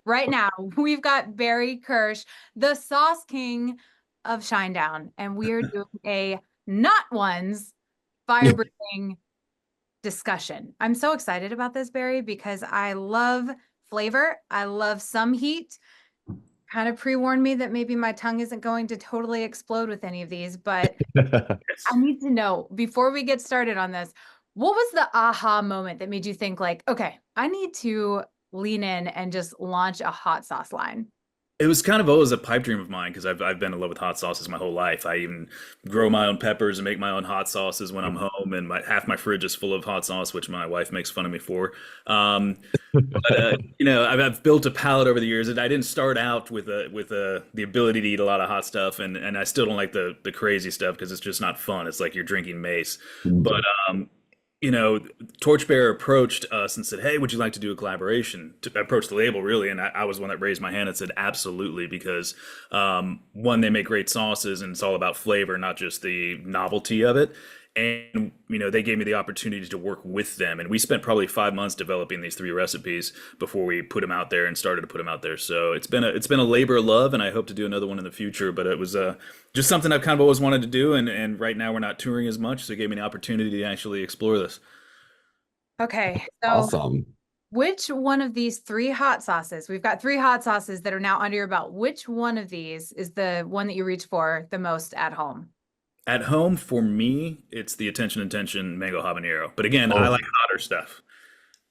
right now, we've got Barry Kersh, the sauce king of Shinedown, and we are doing a not ones fire breathing discussion. I'm so excited about this, Barry, because I love flavor. I love some heat. Kind of pre-warned me that maybe my tongue isn't going to totally explode with any of these, but I need to know before we get started on this, what was the aha moment that made you think like, okay, I need to lean in and just launch a hot sauce line? It was kind of always a pipe dream of mine because I've been in love with hot sauces my whole life. I even grow my own peppers and make my own hot sauces when I'm home, and half my fridge is full of hot sauce, which my wife makes fun of me for. I've built a palate over the years, and I didn't start out with the ability to eat a lot of hot stuff, and I still don't like the crazy stuff because it's just not fun. It's like you're drinking mace. But you know, Torchbearer approached us and said, "Hey, would you like to do a collaboration?" To approach the label, really, and I was one that raised my hand and said, "Absolutely," because one, they make great sauces, and it's all about flavor, not just the novelty of it. And they gave me the opportunity to work with them, and we spent probably 5 months developing these three recipes before we put them out there and started to put them out there. So it's been a labor of love, and I hope to do another one in the future. But it was just something I've kind of always wanted to do, and right now we're not touring as much, so it gave me the opportunity to actually explore this. Okay, so Awesome. which one of these three hot sauces, we've got three hot sauces that are now under your belt. Which one of these is the one that you reach for the most at home? At home, for me, it's the Attention Intention Mango Habanero. But again, I Oh, like hotter stuff.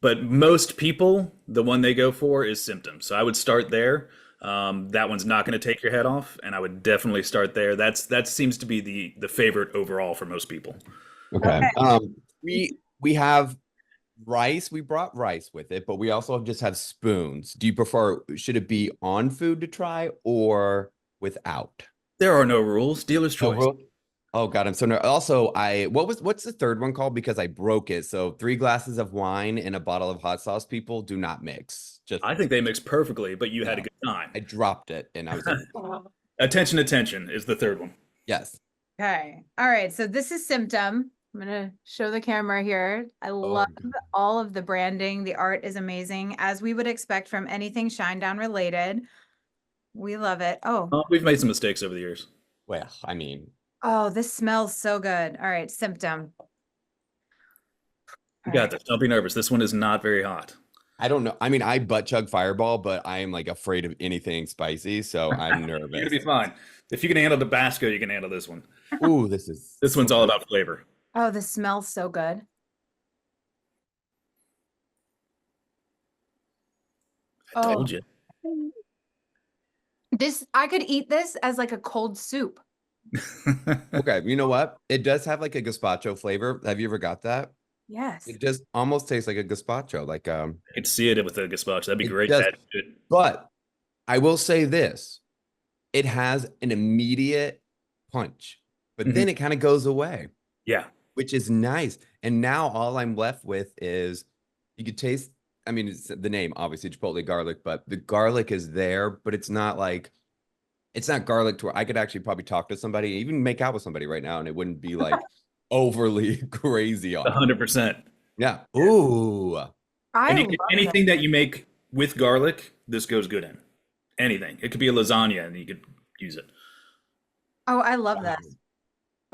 But most people, the one they go for is Symptom. So I would start there. That one's not going to take your head off, and I would definitely start there. That seems to be the favorite overall for most people. okay. Okay. We have rice. We brought rice with it, but we also just have spoons. Do you prefer, should it be on food to try or without? There are no rules. Dealer's No choice. rule. Oh God, I'm so nervous. Also, what's the third one called? Because I broke it. So 3 glasses of wine and a bottle of hot sauce, people do not mix. Just I think they mix perfectly, but you had a no. good time. I dropped it and I was like, Attention, Attention is the third one. yes. Okay. All right. So this is Symptom. I'm going to show the camera here. I Oh, love all of the branding. The art is amazing, as we would expect from anything Shinedown related. We love it. Oh, Oh, we've made some mistakes over the years. well, I mean, oh, this smells so good. All right. Symptom. You All got right. this. Don't be nervous. This one is not very hot. I don't know. I mean, I butt chug Fireball, but I am like afraid of anything spicy, so I'm You're nervous. gonna be fine. If you can handle Tabasco, you can handle this one. Ooh, this is This one's all about flavor. Oh, this smells so good. I Oh, told you. I could eat this as like a cold soup. okay. You know what? It does have like a gazpacho flavor. Have you ever got that? Yes. It just almost tastes like a gazpacho. Like I could see it with a gazpacho. That'd be it great. does. Add to it. But I will say this: it has an immediate punch, but Mhm. then it kind of goes away, Yeah. which is nice. And now all I'm left with is you could taste. I mean, it's the name, obviously, Chipotle garlic, but the garlic is there, but it's not like it's not garlic to where I could actually probably talk to somebody, even make out with somebody right now, and it wouldn't be like overly crazy on it. 100%. Yeah. Ooh. I love it. Anything that you make with garlic, this goes good in. Anything. It could be a lasagna and you could use it. Oh, I love this.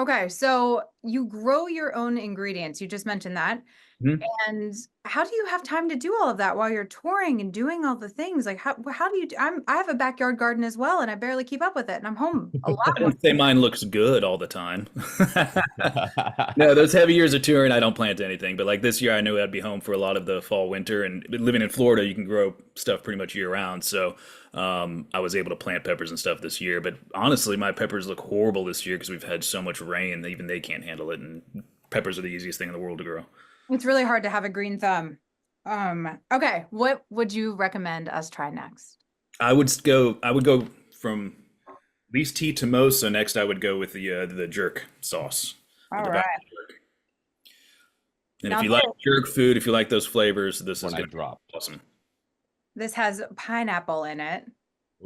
Okay, so you grow your own ingredients. You just mentioned that. Mhm. And how do you have time to do all of that while you're touring and doing all the things? Like how do you do, I have a backyard garden as well, and I barely keep up with it, and I'm home a lot I more. don't say mine looks good all the time. No, those heavy years of touring, I don't plant anything. But like this year, I knew I'd be home for a lot of the fall, winter, and living in Florida, you can grow stuff pretty much year round. So I was able to plant peppers and stuff this year. But honestly, my peppers look horrible this year because we've had so much rain that even they can't handle it. And peppers are the easiest thing in the world to grow. It's really hard to have a green thumb. Okay, what would you recommend us try next? I would go from least tea to most. So next, I would go with the jerk sauce, the All right. Tabasco jerk. And if Now you like this, jerk food, if you like those flavors, this is When I going to be dropped. awesome. this has pineapple in it.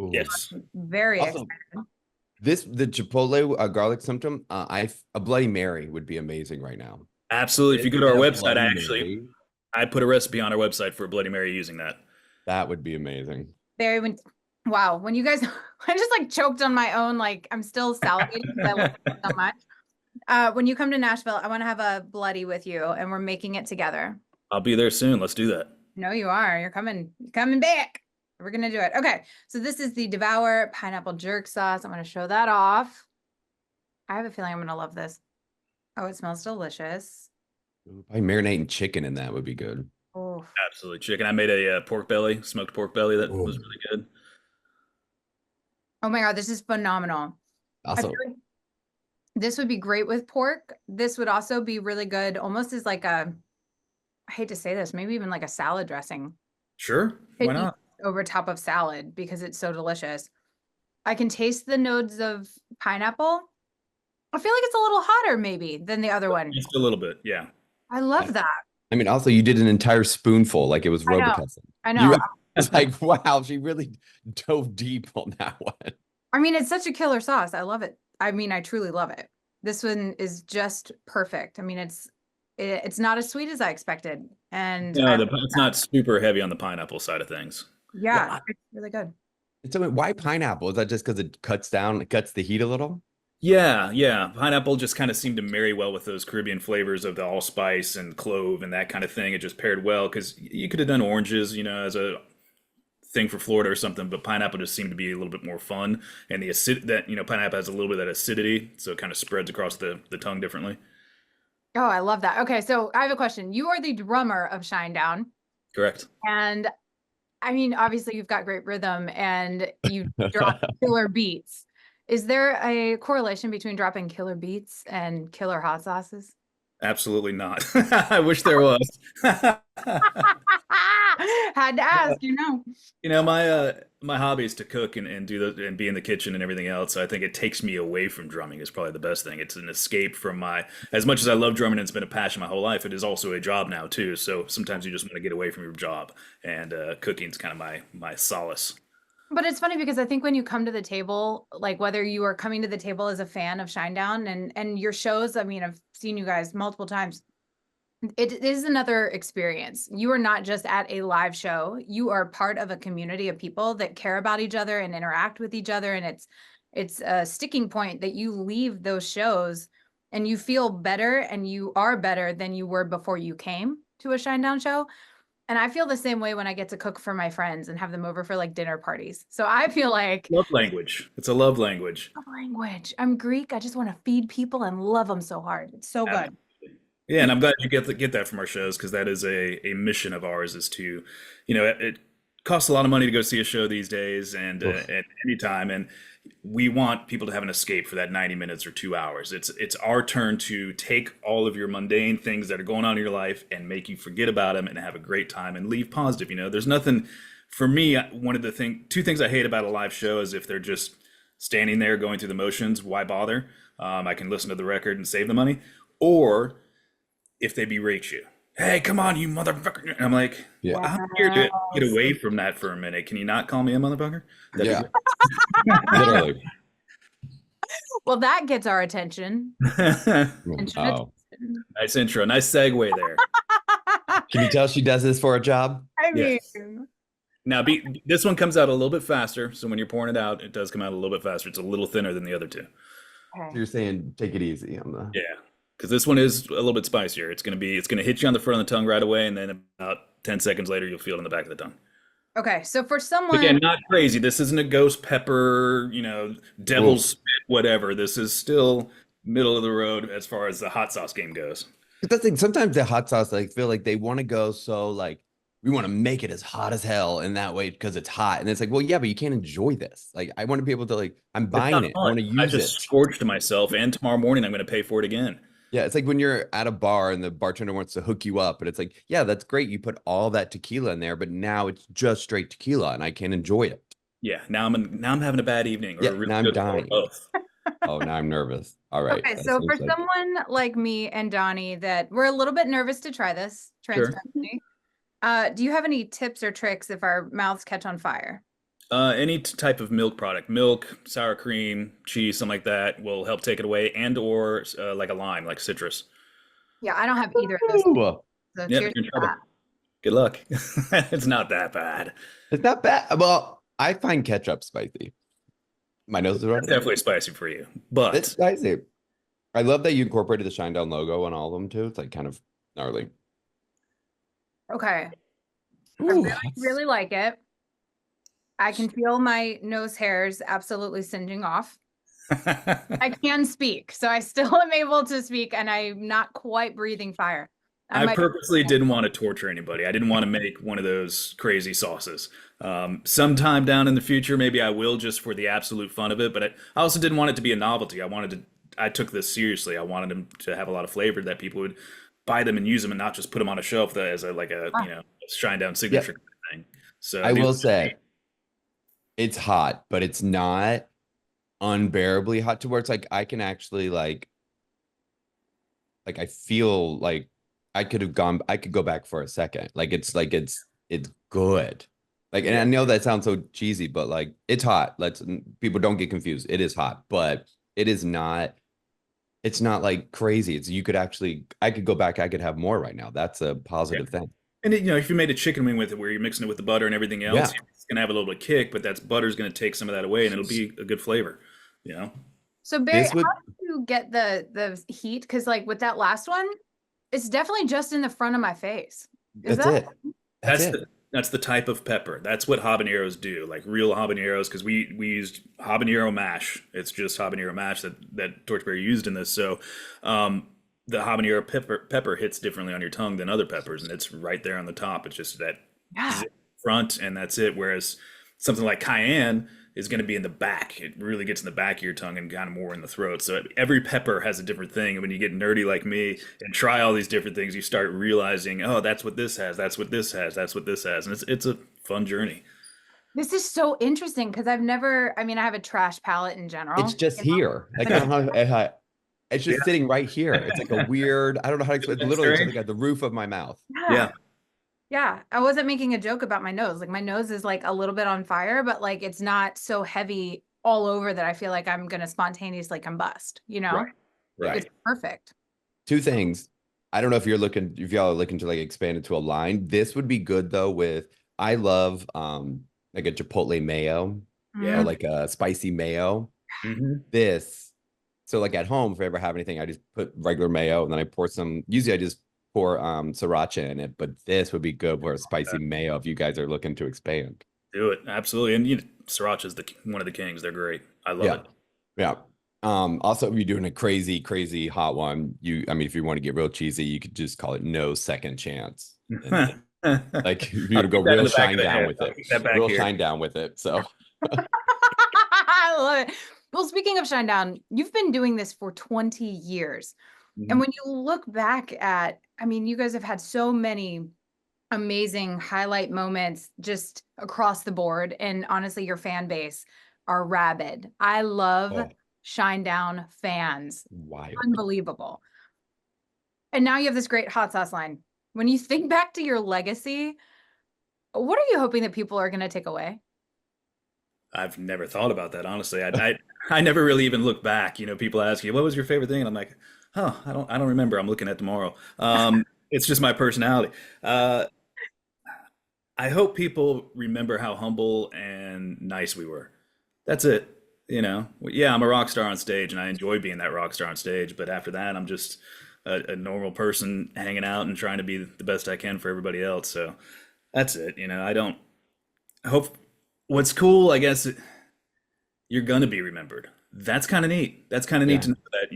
Ooh. Yes. Very Also, excited. the Chipotle garlic symptom, a Bloody Mary would be amazing right now. Absolutely. If you go to our A website, Bloody Mary, I put a recipe on our website for a Bloody Mary using that. that would be amazing. Very wow, when you guys I just like choked on my own, like I'm still salivating because I love it so much. When you come to Nashville, I want to have a bloody with you and we're making it together. I'll be there soon. Let's do that. No, you are. You're coming back. We're gonna do it. Okay, so this is the Devour pineapple jerk sauce. I'm gonna show that off. I have a feeling I'm gonna love this. Oh, it smells delicious. Probably marinating chicken in that would be good. Oh, Absolutely. Chicken. I made a pork belly, smoked pork belly that was Ooh. really good. oh my God, this is phenomenal. I feel Also, like this would be great with pork. This would also be really good, almost as like a, I hate to say this, maybe even like a salad dressing. Sure. Could Why eat not? over top of salad because it's so delicious. I can taste the notes of pineapple. I feel like it's a little hotter maybe than the other one. Just a little bit. Yeah. I love that. I mean, also you did an entire spoonful like it was I know. Robitussin. I You know. it's like, wow, she really dove deep on that one. I mean, it's such a killer sauce. I love it. I mean, I truly love it. This one is just perfect. I mean, it's not as sweet as I expected. And No, it's not super heavy on the pineapple side of things. yeah, Well, it's really good. so why pineapple? Is that just because it cuts the heat a little? Yeah, yeah. Pineapple just kind of seemed to marry well with those Caribbean flavors of the allspice and clove and that kind of thing. It just paired well because you could have done oranges, as a thing for Florida or something, but pineapple just seemed to be a little bit more fun. And the acid that, pineapple has a little bit of that acidity, so it kind of spreads across the tongue differently. Oh, I love that. Okay, so I have a question. You are the drummer of Shinedown, Correct. and I mean, obviously you've got great rhythm and you drop killer beats. Is there a correlation between dropping killer beats and killer hot sauces? Absolutely not. I wish there was. Had to ask. My hobby is to cook and do and be in the kitchen and everything else. So I think it takes me away from drumming is probably the best thing. It's an escape from as much as I love drumming and it's been a passion my whole life, it is also a job now too. So sometimes you just want to get away from your job, and cooking's kind of my solace. But it's funny because I think when you come to the table, like whether you are coming to the table as a fan of Shinedown and your shows, I mean, I've seen you guys multiple times. It is another experience. You are not just at a live show. You are part of a community of people that care about each other and interact with each other. And it's a sticking point that you leave those shows and you feel better and you are better than you were before you came to a Shinedown show. And I feel the same way when I get to cook for my friends and have them over for like dinner parties. So I feel like Love language. It's a love language. love language. I'm Greek. I just want to feed people and love them so hard. It's so good. Yeah, and I'm glad you get that from our shows because that is a mission of ours is to, it costs a lot of money to go see a show these days and at any time, and we want people to have an escape for that 90 minutes or 2 hours. It's our turn to take all of your mundane things that are going on in your life and make you forget about them and have a great time and leave positive. There's nothing for me. One of the two things I hate about a live show is if they're just standing there going through the motions. Why bother? I can listen to the record and save the money, or if they berate you. Hey, come on, you motherfucker. And I'm like, Yeah. well, I'm here to get away from that for a minute. Can you not call me a motherfucker? Yeah. Literally. Well, that gets our attention. Oh. Nice intro. Nice segue there. Can you tell she does this for a job? I mean, Yes. Now, this one comes out a little bit faster. So when you're pouring it out, it does come out a little bit faster. It's a little thinner than the other two. okay. You're saying take it easy on the. Yeah. Because this one is a little bit spicier. It's gonna hit you on the front of the tongue right away, and then about 10 seconds later, you'll feel it on the back of the tongue. Okay, so for someone, Again, not crazy. This isn't a ghost pepper, devil's spit, whatever. This is still middle of the road as far as the hot sauce game goes. But that's the thing. Sometimes the hot sauce, like, feel like they want to go so like we want to make it as hot as hell in that way because it's hot, and it's like, well, yeah, but you can't enjoy this. Like, I want to be able to I'm It's buying not it. I fun. want to I use just it. scorched myself, and tomorrow morning I'm going to pay for it again. Yeah, it's like when you're at a bar and the bartender wants to hook you up, and it's like, yeah, that's great. You put all that tequila in there, but now it's just straight tequila, and I can't enjoy it. Yeah, now I'm having a bad evening or Yeah, a really now I'm good one, or dying. both. Oh, now I'm nervous. All right. okay, that so for seems like- someone like me and Donnie that we're a little bit nervous to try this Sure. transparently, do you have any tips or tricks if our mouths catch on fire? Any type of milk product, milk, sour cream, cheese, something like that will help take it away, and or like a lime, like citrus. Yeah, I don't have either of those. Ooh, So Yep, cheers you're in to trouble. that. Good luck. It's not that bad. it's not bad. Well, I find ketchup spicy. My nose is That's running. definitely spicy for you, It's but spicy. I love that you incorporated the Shinedown logo on all of them too. It's like kind of gnarly. Okay. I Ooh, really, really like it. I can feel my nose hairs absolutely singeing off. I can speak, so I still am able to speak, and I'm not quite breathing fire. I I might. purposely didn't want to torture anybody. I didn't want to make one of those crazy sauces. Sometime down in the future, maybe I will just for the absolute fun of it. But I also didn't want it to be a novelty. I took this seriously. I wanted them to have a lot of flavor that people would buy them and use them and not just put them on a shelf as Ah, shine down signature yep. kind of thing. So I these, will say it's hot, but it's not unbearably hot to where it's like I can actually like I feel like I could go back for a second. Like it's good. Like, and I yeah. know that sounds so cheesy, but like it's hot. People don't get confused. It is hot, but it is not, it's not like crazy. It's you could actually I could go back, I could have more right now. That's a Yeah. positive thing. And if you made a chicken wing with it, where you're mixing it with the butter and everything else, Yeah. it's gonna have a little bit of kick, but that's butter's gonna take some of that away, and it'll be a good flavor. You know. so Barry, This how would do you get the heat? Because like with that last one, it's definitely just in the front of my face. Is that's that? it. That's That's it. that's the type of pepper. That's what habaneros do, like real habaneros, because we used habanero mash. It's just habanero mash that Torchberry used in this. So, the habanero pepper hits differently on your tongue than other peppers, and it's right there on the top. It's just that Yeah. zip front, and that's it. Whereas something like cayenne is going to be in the back. It really gets in the back of your tongue and kind of more in the throat. So every pepper has a different thing. And when you get nerdy like me and try all these different things, you start realizing, oh, that's what this has. That's what this has. That's what this has. And it's a fun journey. This is so interesting because I've never, I mean, I have a trash palate in It's general, just you know? here. Like I don't know it's Yeah. just sitting right here. It's like a weird, I don't know how to explain. It's That's literally just strange. like at the roof of my mouth. Yeah. Yeah. Yeah. I wasn't making a joke about my nose. Like my nose is like a little bit on fire, but like it's not so heavy all over that I feel like I'm gonna spontaneously combust, you know? Right. It's Right. perfect. Two things. I don't know if y'all are looking to like expand it to a line. This would be good though with I love like a chipotle mayo or Yeah. Mm. like a spicy mayo. Hmm. This so like at home, if I ever have anything, I just put regular mayo and then I pour some, usually I just pour sriracha in it, but this would be good for a spicy mayo if you guys are looking to expand. Do it. Absolutely. And sriracha's one of the kings. They're great. I love Yeah. it. Yeah. Also if you're doing a crazy, crazy hot one, I mean, if you want to get real cheesy, you could just call it no second chance. And like you're I'll gonna go keep that in real the back shine of the down head. with I'll it. keep that back Real here. shine down with it. So I love it. Well, speaking of Shinedown, you've been doing this for 20 years. And Mhm. when you look back at, I mean, you guys have had so many amazing highlight moments just across the board. And honestly, your fan base are rabid. I love oh, Shinedown fans. wild. Unbelievable. And now you have this great hot sauce line. When you think back to your legacy, what are you hoping that people are going to take away? I've never thought about that, honestly. I never really even look back. People ask you, what was your favorite thing? And I'm like, huh, I don't remember. I'm looking at tomorrow. It's just my personality. I hope people remember how humble and nice we were. That's it. Yeah, I'm a rock star on stage and I enjoy being that rock star on stage, but after that, I'm just a normal person hanging out and trying to be the best I can for everybody else. So that's it. I hope what's cool, I guess, you're gonna be remembered. That's kind of neat. That's kind of neat Yeah. to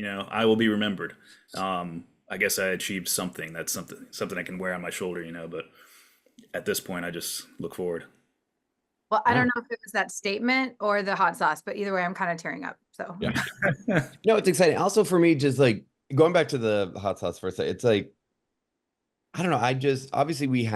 know that, I will be remembered. I guess I achieved something. That's something I can wear on my shoulder, but at this point, I just look forward. Well, I don't Yeah. know if it was that statement or the hot sauce, but either way, I'm kind of tearing up. So Yeah. No, it's exciting. Also for me, just like going back to the hot sauce for a second, it's like, I don't know. I just obviously we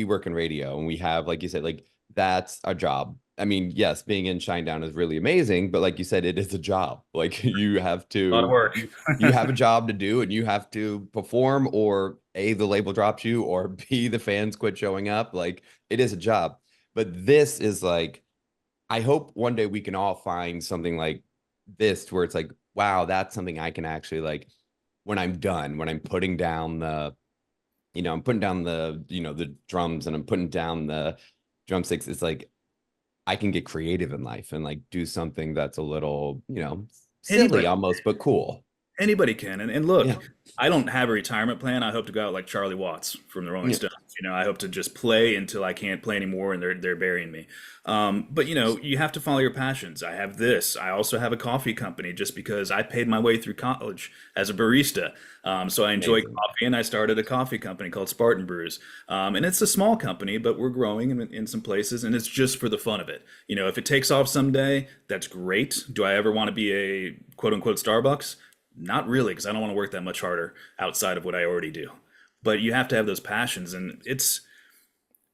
work in radio and we have, like you said, like that's our job. I mean, yes, being in Shinedown is really amazing, but like you said, it is a job. Like you have A lot of to, work. you have a job to do and you have to perform, or A, the label drops you, or B, the fans quit showing up. Like it is a job. But this is like, I hope one day we can all find something like this to where it's like, wow, that's something I can actually like when I'm done, when I'm putting down I'm putting down the drums and I'm putting down the drumsticks. It's like I can get creative in life and like do something that's a little, silly Anybody. almost, but cool. Anybody can. And look, Yeah. I don't have a retirement plan. I hope to go out like Charlie Watts from the Rolling Yeah. Stones. I hope to just play until I can't play anymore and they're burying me. But you have to follow your passions. I have this. I also have a coffee company just because I paid my way through college as a barista. So I enjoy Amazing. coffee and I started a coffee company called Spartan Brews. And it's a small company, but we're growing in some places and it's just for the fun of it. If it takes off someday, that's great. Do I ever want to be a quote unquote Starbucks? Not really, because I don't want to work that much harder outside of what I already do. But you have to have those passions, and it's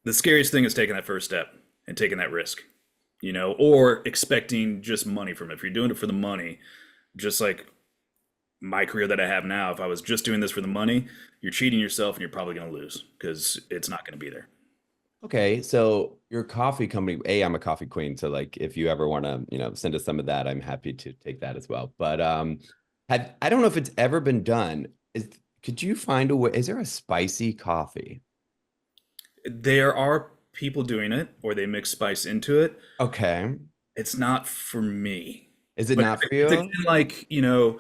the scariest thing is taking that first step and taking that risk, or expecting just money from it. If you're doing it for the money, just like my career that I have now, if I was just doing this for the money, you're cheating yourself and you're probably going to lose because it's not going to be there. Okay, so your coffee company, I'm a coffee queen, so like if you ever want to, send us some of that, I'm happy to take that as well. But I don't know if it's ever been done. Could you find a way? Is there a spicy coffee? There are people doing it, or they mix spice into it. Okay. It's not for me. Is it But not for if it's you? in like, Mexican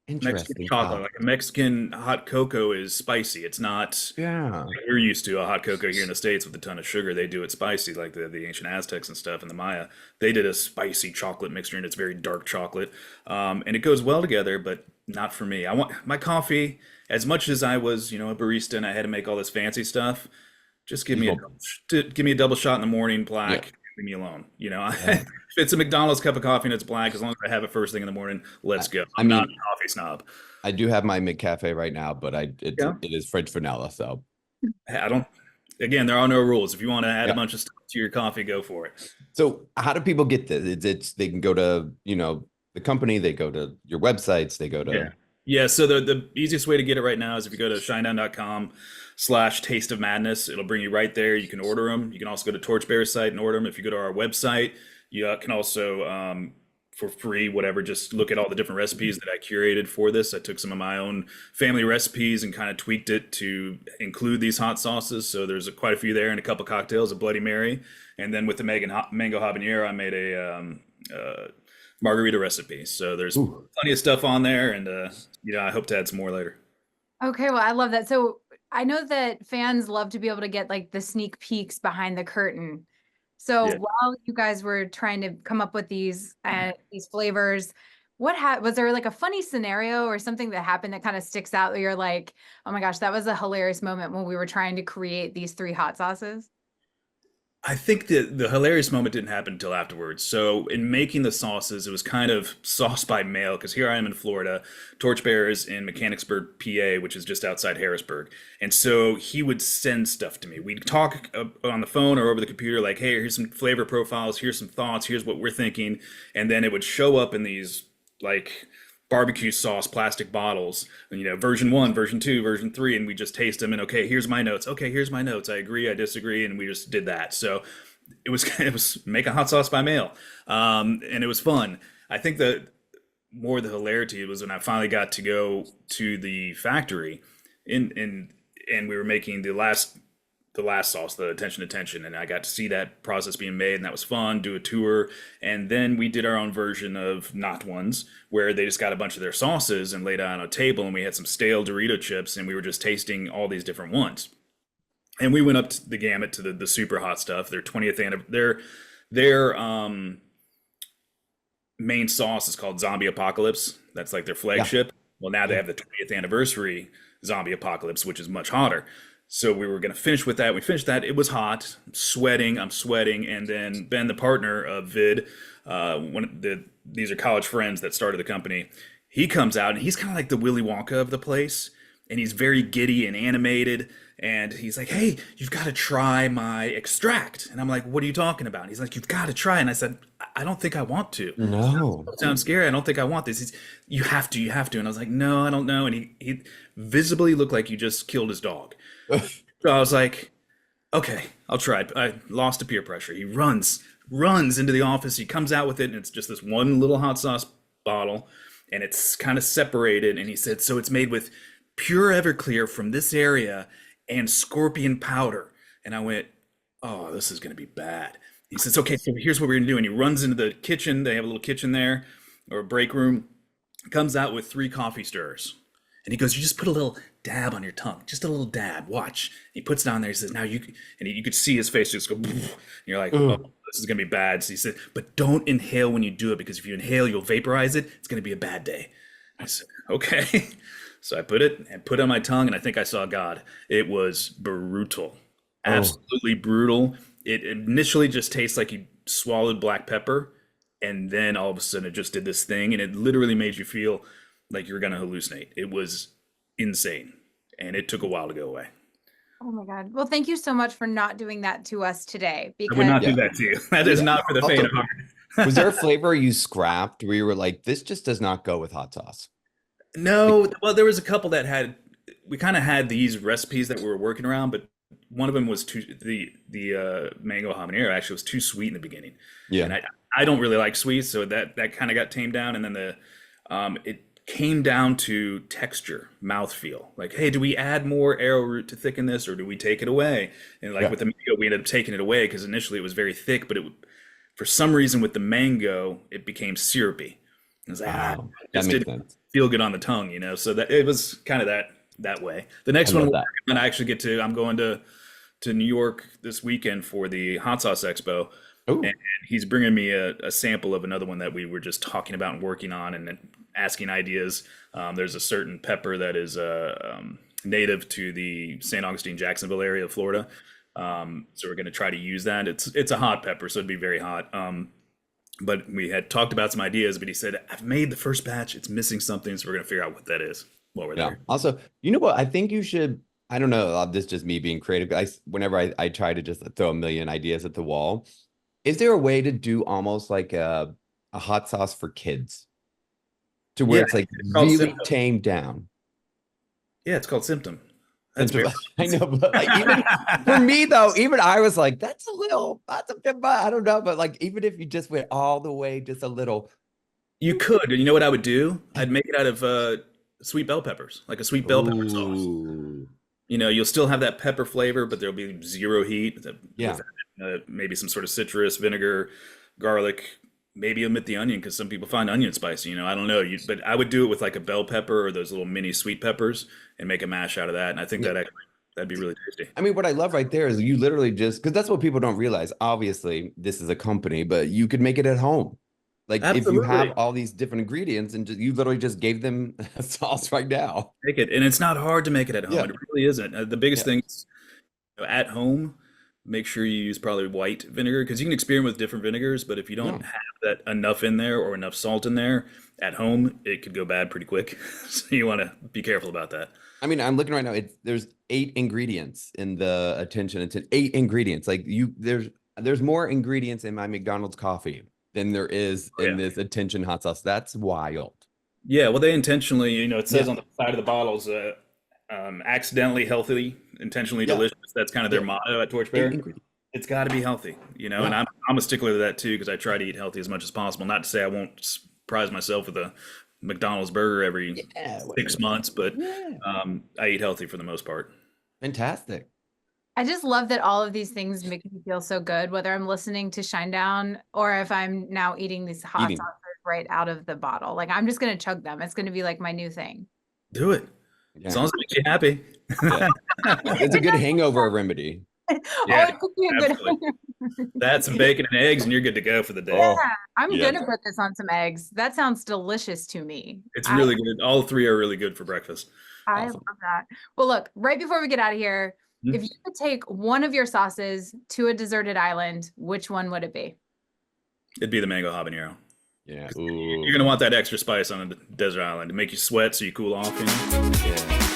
Interesting chocolate, thought. like a Mexican hot cocoa is spicy. It's not Yeah. like we're used to a hot cocoa here in the States with a ton of sugar. They do it spicy, like the ancient Aztecs and stuff and the Maya. They did a spicy chocolate mixture and it's very dark chocolate. And it goes well together, but not for me. I want my coffee, as much as I was, a barista and I had to make all this fancy stuff, just give Just me a want- double, give me a double shot in the morning, Yeah. black, leave me alone. Yeah. If it's a McDonald's cup of coffee and it's black, as long as I have it first thing in the morning, I, let's go. I I'm not a mean, coffee snob. I do have my McCafe right now, but Yeah. it is French vanilla, so I don't, again, there are no rules. If you want to add a yeah. bunch of stuff to your coffee, go for it. So how do people get this? It's they can go to, the company, they go to your websites, they go Yeah. to Yeah. So the easiest way to get it right now is if you go to shinedown.com/taste of madness, it'll bring you right there. You can order them. You can also go to Torchbear's site and order them. If you go to our website, you can also, for free, whatever, just look at all the different recipes that I curated for this. I took some of my own family recipes and kind of tweaked it to include these hot sauces. So there's quite a few there and a couple cocktails, a Bloody Mary. And then with the mango habanero, I made a margarita recipe. So there's Ooh. plenty of stuff on there. And, I hope to add some more later. Okay, well, I love that. So I know that fans love to be able to get like the sneak peeks behind the curtain. So Yeah. while you guys were trying to come up with these flavors, was there like a funny scenario or something that happened that kind of sticks out that you're like, oh my gosh, that was a hilarious moment when we were trying to create these three hot sauces? I think the hilarious moment didn't happen until afterwards. So in making the sauces, it was kind of sauce by mail because here I am in Florida, Torchbearer is in Mechanicsburg, PA, which is just outside Harrisburg, and so he would send stuff to me. We'd talk on the phone or over the computer, like, "Hey, here's some flavor profiles, here's some thoughts, here's what we're thinking," and then it would show up in these like barbecue sauce plastic bottles, version 1, version 2, version 3, and we just taste them and okay, here's my notes, okay, here's my notes, I agree, I disagree, and we just did that. So it was make a hot sauce by mail, and it was fun. I think that more the hilarity was when I finally got to go to the factory in and we were making the last sauce, the attention, and I got to see that process being made, and that was fun. Do a tour, and then we did our own version of Not Ones, where they just got a bunch of their sauces and laid it on a table, and we had some stale Dorito chips, and we were just tasting all these different ones. And we went up to the gamut to the super hot stuff. Their 20th anniversary, their main sauce is called Zombie Apocalypse. That's like their Yeah. flagship. Well, now they Yeah. have the 20th anniversary Zombie Apocalypse, which is much hotter. So we were going to finish with that. We finished that. It was hot, I'm sweating. And then Ben, the partner of Vid, these are college friends that started the company. He comes out and he's kind of like the Willy Wonka of the place. And he's very giddy and animated. And he's like, "Hey, you've got to try my extract." And I'm like, "What are you talking about?" And he's like, "You've got to try." And I said, "I don't think I want to. No. It sounds scary. I don't think I want this." "You have to, you have to." And I was like, "No, I don't know." And he visibly looked like he just killed his dog. So I was like, "Okay, I'll try it." I lost to peer pressure. He runs into the office. He comes out with it, and it's just this one little hot sauce bottle, and it's kind of separated. And he said, "So it's made with pure Everclear from this area and scorpion powder." And I went, "Oh, this is going to be bad." He says, okay, so here's what we're gonna do. And he runs into the kitchen. They have a little kitchen there, or a break room. Comes out with 3 coffee stirrers. And he goes, you just put a little dab on your tongue, just a little dab. Watch. And he puts it on there. He says, now you could see his face just go. And you're like, oh, this is gonna be bad. So he said, but don't inhale when you do it, because if you inhale, you'll vaporize it. It's gonna be a bad day. I said, okay. So I put it on my tongue, and I think I saw God. It was brutal, absolutely brutal. It initially just tastes like you swallowed black pepper, and then all of a sudden it just did this thing, and it literally made you feel like you were gonna hallucinate. It was insane, and it took a while to go away. Oh my God. Well, thank you so much for not doing that to us today, I would not because do that to you. That is not for the faint of heart. Was there a flavor you scrapped where you were like, this just does not go with hot sauce? No, well, there was a couple that we kind of had these recipes that we were working around, but one of them was the mango habanero actually was too sweet in the beginning. Yeah. And I don't really like sweets, so that kind of got tamed down. And then it came down to texture, mouthfeel. Like, hey, do we add more arrowroot to thicken this, or do we take it away? And like with the mango, we ended up taking it away because initially it was very thick, but for some reason with the mango, it became syrupy. It was like, That just makes didn't sense. feel good on the tongue, So that it was kind of that way. The next I one, love that. I actually I'm going to New York this weekend for the Hot Sauce Expo, Oh, and he's bringing me a sample of another one that we were just talking about and working on, and then asking ideas. There's a certain pepper that is native to the St. Augustine, Jacksonville area of Florida. So we're going to try to use that. It's a hot pepper, so it'd be very hot. But we had talked about some ideas, but he said, I've made the first batch. It's missing something. So we're going to figure out what that is while we're yeah. there. Also, you know what? I think you should, I don't know, this is just me being creative. Whenever I try to just throw a million ideas at the wall, is there a way to do almost like a hot sauce for kids? To where Yeah, it's like it's called really Symptom. tamed down. Yeah, it's called Symptom. That's And very I know, but like even for me though, even I was like, that's a bit much. I don't know, but like even if you just went all the way, just a little. You could. And you know what I would do? I'd make it out of sweet bell peppers, like a sweet bell pepper sauce. Ooh. You'll still have that pepper flavor, but there'll be zero heat. Yeah. With, maybe some sort of citrus, vinegar, garlic. Maybe omit the onion because some people find onion spicy. I don't know. But I would do it with like a bell pepper or those little mini sweet peppers and make a mash out of that. And I think that'd be really tasty. I mean, what I love right there is you literally just, because that's what people don't realize. Obviously, this is a company, but you could make it at home. Like if you have all these different ingredients and you literally just gave them a sauce right now. Make it, and it's not hard to make it at home. Yeah. It really isn't. The biggest thing is, at home, make sure you use probably white vinegar because you can experiment with different vinegars, but if you don't have that enough in there or enough salt in there at home, it could go bad pretty quick. So you want to be careful about that. I mean, I'm looking right now. There's 8 ingredients in the attention. It's 8 ingredients. Like there's more ingredients in my McDonald's coffee than there is in this attention hot sauce. That's wild. Yeah, well, they intentionally, it says on the side of the bottles, accidentally healthy, intentionally delicious. That's kind of their motto at Torchbearer. It's got to be healthy, and I'm a stickler to that too because I try to eat healthy as much as possible. Not to say I won't surprise myself with a McDonald's burger every 6 months, but I eat healthy for the most part. Fantastic. I just love that all of these things make me feel so good, whether I'm listening to Shinedown or if I'm now eating these hot sauces right out of the bottle. Like I'm just going to chug them. It's going to be like my new thing. Do it. Yeah. As long as it makes you happy. It's a good hangover remedy. Yeah, that's some bacon and eggs and you're good to go for the day. Yeah, I'm going to put this on some eggs. That sounds delicious to me. It's really good. All 3 are really good for breakfast. I love that. Well, look, right before we get out of here, if you could take one of your sauces to a deserted island, which one would it be? It'd be the mango habanero. Yeah. You're going to want that extra spice on a desert island to make you sweat so you cool off. Yeah.